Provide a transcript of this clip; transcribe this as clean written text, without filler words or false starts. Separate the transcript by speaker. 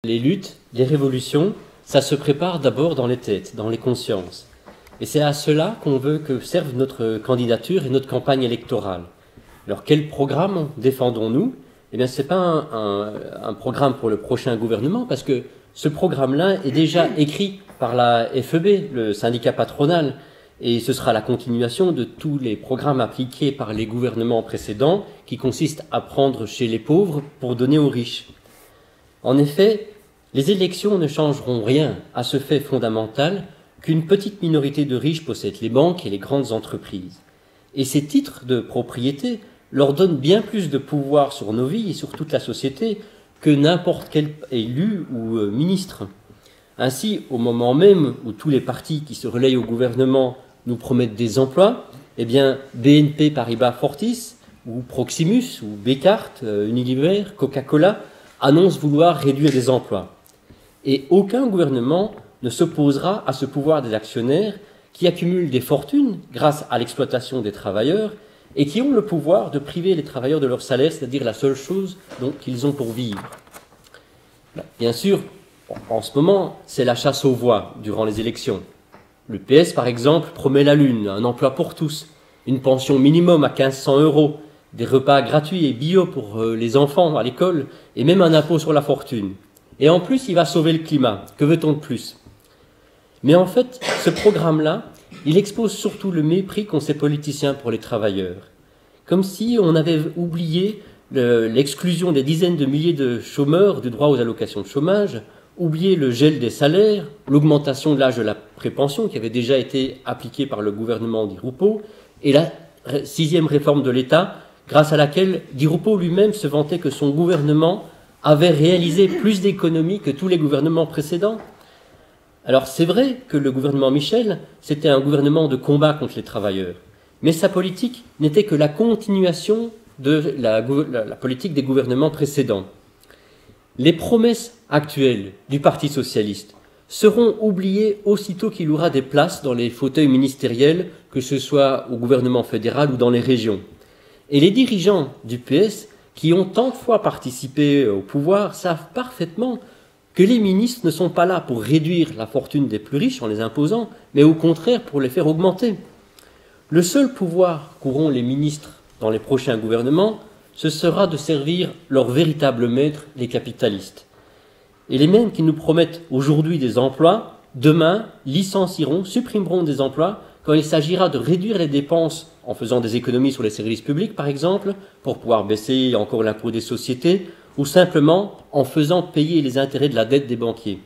Speaker 1: Les luttes, les révolutions, ça se prépare d'abord dans les têtes, dans les consciences. Et c'est à cela qu'on veut que serve notre candidature et notre campagne électorale. Alors quel programme défendons-nous? Eh bien, ce n'est pas un programme pour le prochain gouvernement, parce que ce programme-là est déjà écrit par la FEB, le syndicat patronal, et ce sera la continuation de tous les programmes appliqués par les gouvernements précédents, qui consistent à prendre chez les pauvres pour donner aux riches. En effet, les élections ne changeront rien à ce fait fondamental qu'une petite minorité de riches possède les banques et les grandes entreprises. Et ces titres de propriété leur donnent bien plus de pouvoir sur nos vies et sur toute la société que n'importe quel élu ou ministre. Ainsi, au moment même où tous les partis qui se relayent au gouvernement nous promettent des emplois, eh bien BNP Paribas Fortis, ou Proximus, ou Bekaert, Unilever, Coca-Cola annoncent vouloir réduire les emplois. Et aucun gouvernement ne s'opposera à ce pouvoir des actionnaires qui accumulent des fortunes grâce à l'exploitation des travailleurs et qui ont le pouvoir de priver les travailleurs de leur salaire, c'est-à-dire la seule chose dont ils ont pour vivre. Bien sûr, en ce moment, c'est la chasse aux voix durant les élections. Le PS, par exemple, promet la lune, un emploi pour tous, une pension minimum à 1500 €, des repas gratuits et bio pour les enfants à l'école, et même un impôt sur la fortune. Et en plus, il va sauver le climat. Que veut-on de plus? Mais en fait, ce programme-là, il expose surtout le mépris qu'ont ces politiciens pour les travailleurs. Comme si on avait oublié l'exclusion des dizaines de milliers de chômeurs du droit aux allocations de chômage, oublié le gel des salaires, l'augmentation de l'âge de la prépension qui avait déjà été appliquée par le gouvernement Di Rupo, et la 6e réforme de l'État, grâce à laquelle Di Rupo lui-même se vantait que son gouvernement avait réalisé plus d'économies que tous les gouvernements précédents. Alors c'est vrai que le gouvernement Michel, c'était un gouvernement de combat contre les travailleurs, mais sa politique n'était que la continuation de la politique des gouvernements précédents. Les promesses actuelles du Parti socialiste seront oubliées aussitôt qu'il y aura des places dans les fauteuils ministériels, que ce soit au gouvernement fédéral ou dans les régions. Et les dirigeants du PS, qui ont tant de fois participé au pouvoir, savent parfaitement que les ministres ne sont pas là pour réduire la fortune des plus riches en les imposant, mais au contraire pour les faire augmenter. Le seul pouvoir qu'auront les ministres dans les prochains gouvernements, ce sera de servir leur véritable maître, les capitalistes. Et les mêmes qui nous promettent aujourd'hui des emplois, demain licencieront, supprimeront des emplois quand il s'agira de réduire les dépenses en faisant des économies sur les services publics, par exemple, pour pouvoir baisser encore l'impôt des sociétés, ou simplement en faisant payer les intérêts de la dette des banquiers.